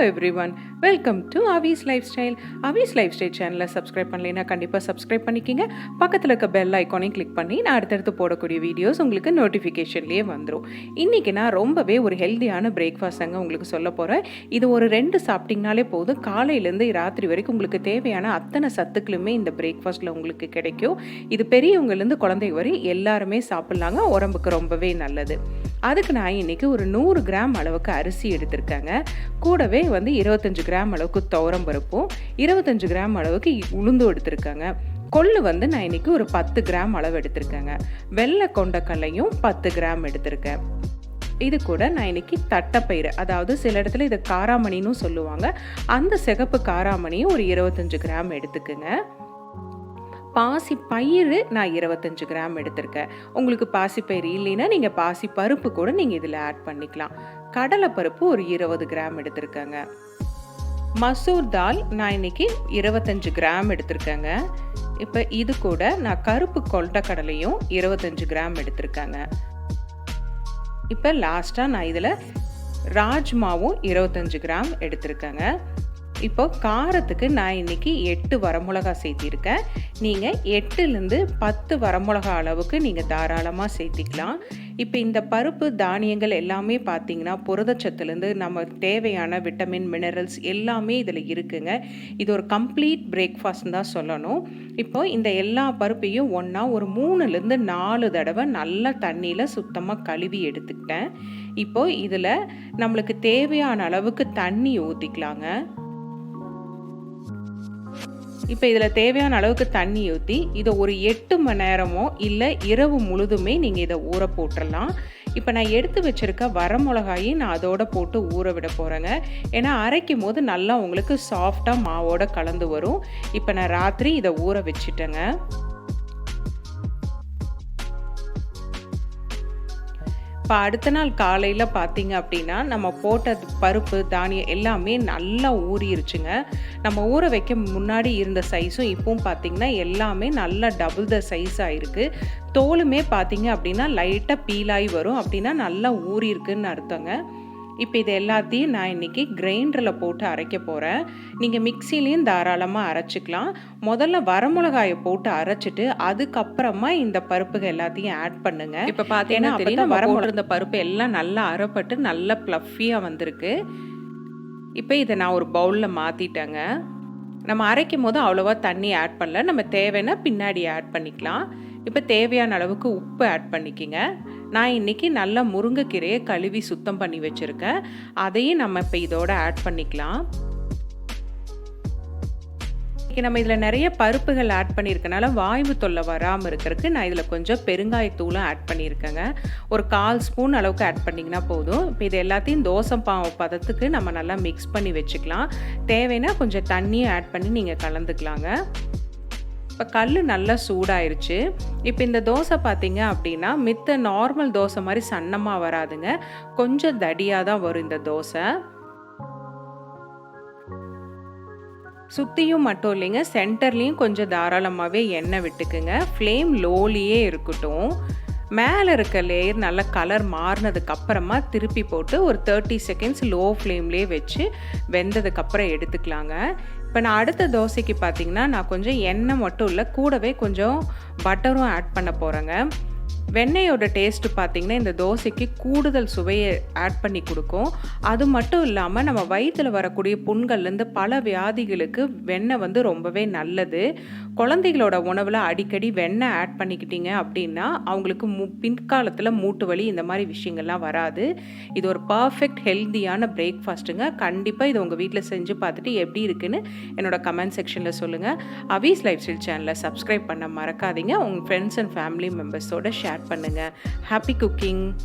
everyone, welcome to Avis Lifestyle. Avis Lifestyle சேனலை subscribe பண்ணலைன்னா கண்டிப்பாக சப்ஸ்கிரைப் பண்ணிக்கிங்க. பக்கத்தில் இருக்க பெல் ஐக்கானையும் கிளிக் பண்ணி நான் அடுத்தடுத்து போடக்கூடிய வீடியோஸ் உங்களுக்கு நோட்டிஃபிகேஷன்லேயே வந்துடும். இன்றைக்கி நான் ரொம்பவே ஒரு ஹெல்த்தியான பிரேக்ஃபாஸ்ட் தாங்க உங்களுக்கு சொல்ல போகிறேன். இது ஒரு 2 சாப்பிட்டிங்கனாலே போதும். காலையிலேருந்து ராத்திரி வரைக்கும் உங்களுக்கு தேவையான அத்தனை சத்துக்களுமே இந்த பிரேக்ஃபாஸ்ட்டில் உங்களுக்கு கிடைக்கும். இது பெரியவங்கலேருந்து குழந்தைங்க வரை எல்லாருமே சாப்பிட்லாங்க. உடம்புக்கு ரொம்பவே நல்லது. அதுக்கு நான் இன்றைக்கி ஒரு 100 கிராம் அளவுக்கு அரிசி எடுத்திருக்கேங்க. கூடவே 25 கிராம் அளவுக்கு துவரம் பருப்பும் 25 கிராம் அளவுக்கு உளுந்து எடுத்திருக்கேங்க. கொள்ளு நான் இன்றைக்கி ஒரு 10 கிராம் அளவு எடுத்திருக்கேங்க. வெள்ளை கொண்டக்கல்லையும் 10 கிராம் எடுத்திருக்கேன். இது கூட நான் இன்றைக்கி தட்டைப்பயிறு, அதாவது சில இடத்துல இதை காராமணின்னு சொல்லுவாங்க, அந்த சிகப்பு காராமணியும் ஒரு 25 கிராம் எடுத்துக்குங்க. பாசி பயிறு நான் 25 கிராம் எடுத்திருக்கேன். உங்களுக்கு பாசி பயிறு இல்லைன்னா நீங்கள் பாசி பருப்பு கூட நீங்கள் இதில் ஆட் பண்ணிக்கலாம். கடலை பருப்பு ஒரு 20 கிராம் எடுத்திருக்கேங்க. மசூர் தால் நான் இன்னைக்கு 25 கிராம் எடுத்திருக்கேங்க. இப்போ இது கூட நான் கருப்பு கொண்டக்கடலையும் 25 கிராம் எடுத்திருக்கேங்க. இப்போ லாஸ்ட்டாக நான் இதில் ராஜ்மாவும் 25 கிராம் எடுத்திருக்கேங்க. இப்போ காரத்துக்கு நான் இன்றைக்கி 8 வரமிளகா சேர்த்திருக்கேன். நீங்கள் 8லேருந்து 10 வரமிளகா அளவுக்கு நீங்கள் தாராளமாக சேர்த்திக்கலாம். இப்போ இந்த பருப்பு தானியங்கள் எல்லாமே பார்த்திங்கன்னா புரதச்சத்துலேருந்து நம்ம தேவையான விட்டமின் மினரல்ஸ் எல்லாமே இதில் இருக்குங்க. இது ஒரு கம்ப்ளீட் பிரேக்ஃபாஸ்ட் தான் சொல்லணும். இப்போ இந்த எல்லா பருப்பையும் ஒன்றா ஒரு 3லேருந்து 4 தடவை நல்லா தண்ணியில் சுத்தமாக கழுவி எடுத்துக்கிட்டேன். இப்போ இதில் நம்மளுக்கு தேவையான அளவுக்கு தண்ணி ஊற்றிக்கலாங்க. இப்போ இதில் தேவையான அளவுக்கு தண்ணி ஊற்றி இதை ஒரு 8 மணி நேரமோ இல்லை இரவு முழுதுமே நீங்கள் இதை ஊற போட்டுடலாம். இப்போ நான் எடுத்து வச்சுருக்க வரமிளகாயும் நான் அதோட போட்டு ஊற விட போகிறேங்க. ஏன்னா அரைக்கும் போது நல்லா உங்களுக்கு சாஃப்டாக மாவோட கலந்து வரும். இப்போ நான் ராத்திரி இதை ஊற வச்சுட்டேங்க. இப்போ அடுத்த நாள் காலையில் பார்த்தீங்க அப்படின்னா நம்ம போட்ட பருப்பு தானியம் எல்லாமே நல்லா ஊறிடுச்சுங்க. நம்ம ஊற வைக்க முன்னாடி இருந்த சைஸும் இப்பவும் பார்த்தீங்கன்னா எல்லாமே நல்லா டபுள் த சைஸ் ஆகிருக்கு. தோலுமே பார்த்தீங்க அப்படின்னா லைட்டாக பீலாகி வரும், அப்படின்னா நல்லா ஊறி இருக்குன்னு அர்த்தங்க. இப்போ இது எல்லாத்தையும் நான் இன்றைக்கி கிரைண்டரில் போட்டு அரைக்க போகிறேன். நீங்கள் மிக்சிலையும் தாராளமாக அரைச்சிக்கலாம். முதல்ல வரமிளகாயை போட்டு அரைச்சிட்டு அதுக்கப்புறமா இந்த பருப்புகள் எல்லாத்தையும் ஆட் பண்ணுங்க. இப்போ பார்த்தீங்கன்னா தெரியும், வரமிளகா பருப்பு எல்லாம் நல்லா அரைப்பட்டு நல்லா ப்ளஃபியாக வந்திருக்கு. இப்போ இதை நான் ஒரு பவுலில் மாற்றிட்டேங்க. நம்ம அரைக்கும் போது அவ்வளோவா தண்ணி ஆட் பண்ணல, நம்ம தேவைன்னா பின்னாடி ஆட் பண்ணிக்கலாம். இப்போ தேவையான அளவுக்கு உப்பு ஆட் பண்ணிக்கிங்க. நான் இன்றைக்கி நல்லா முருங்கைக்கீரையை கழுவி சுத்தம் பண்ணி வச்சுருக்கேன். அதையும் நம்ம இப்போ இதோட ஆட் பண்ணிக்கலாம். இன்றைக்கி நம்ம இதில் நிறைய பருப்புகள் ஆட் பண்ணியிருக்கனால வாய்வு தொல்லை வராமல் இருக்கிறதுக்கு நான் இதில் கொஞ்சம் பெருங்காயத்தூளும் ஆட் பண்ணியிருக்கேங்க. ஒரு 1/4 ஸ்பூன் அளவுக்கு ஆட் பண்ணிங்கன்னா போதும். இப்போ இது எல்லாத்தையும் தோசை பதத்துக்கு நம்ம நல்லா மிக்ஸ் பண்ணி வச்சுக்கலாம். தேவைன்னா கொஞ்சம் தண்ணியும் ஆட் பண்ணி நீங்கள் கலந்துக்கலாங்க. இப்போ கல் நல்லா சூடாயிருச்சு. இப்போ இந்த தோசை பார்த்தீங்க அப்படின்னா மித்த நார்மல் தோசை மாதிரி சன்னமாக வராதுங்க, கொஞ்சம் தடியாக தான் வரும் இந்த தோசை. சுற்றியும் மட்டும் இல்லைங்க, சென்டர்லேயும் கொஞ்சம் தாராளமாகவே எண்ணெய் விட்டுக்குங்க. ஃப்ளேம் லோலியே இருக்கட்டும். மேலே இருக்க லேயர் நல்லா கலர் மாறினதுக்கு அப்புறமா திருப்பி போட்டு ஒரு 30 செகண்ட்ஸ் லோ ஃப்ளேம்லேயே வச்சு வெந்ததுக்கப்புறம் எடுத்துக்கலாங்க. இப்போ நான் அடுத்த தோசைக்கு பார்த்தீங்கன்னா நான் கொஞ்சம் எண்ணெய் மட்டும் இல்லை, கூடவே கொஞ்சம் பட்டரும் ஆட் பண்ண போகிறேங்க. வெண்ணெயோட டேஸ்ட்டு பார்த்திங்கன்னா இந்த தோசைக்கு கூடுதல் சுவையை ஆட் பண்ணி கொடுக்கும். அது மட்டும் இல்லாமல் நம்ம வயிற்றில் வரக்கூடிய புண்கள்லேருந்து பல வியாதிகளுக்கு வெண்ணெய் ரொம்பவே நல்லது. குழந்தைகளோட உணவில் அடிக்கடி வெண்ணெய் ஆட் பண்ணிக்கிட்டீங்க அப்படின்னா அவங்களுக்கு பின்காலத்தில் மூட்டு வலி இந்த மாதிரி விஷயங்கள்லாம் வராது. இது ஒரு பர்ஃபெக்ட் ஹெல்த்தியான பிரேக்ஃபாஸ்ட்டுங்க. கண்டிப்பாக இது உங்கள் வீட்டில் செஞ்சு பார்த்துட்டு எப்படி இருக்குன்னு என்னோட கமெண்ட் செக்ஷனில் சொல்லுங்கள். அவீஸ் லைஃப் ஸ்டைல் சேனலை சப்ஸ்கிரைப் பண்ண மறக்காதீங்க. உங்கள் ஃப்ரெண்ட்ஸ் அண்ட் ஃபேமிலி மெம்பர்ஸோட ஷேர் பண்ணுங்க. Happy cooking.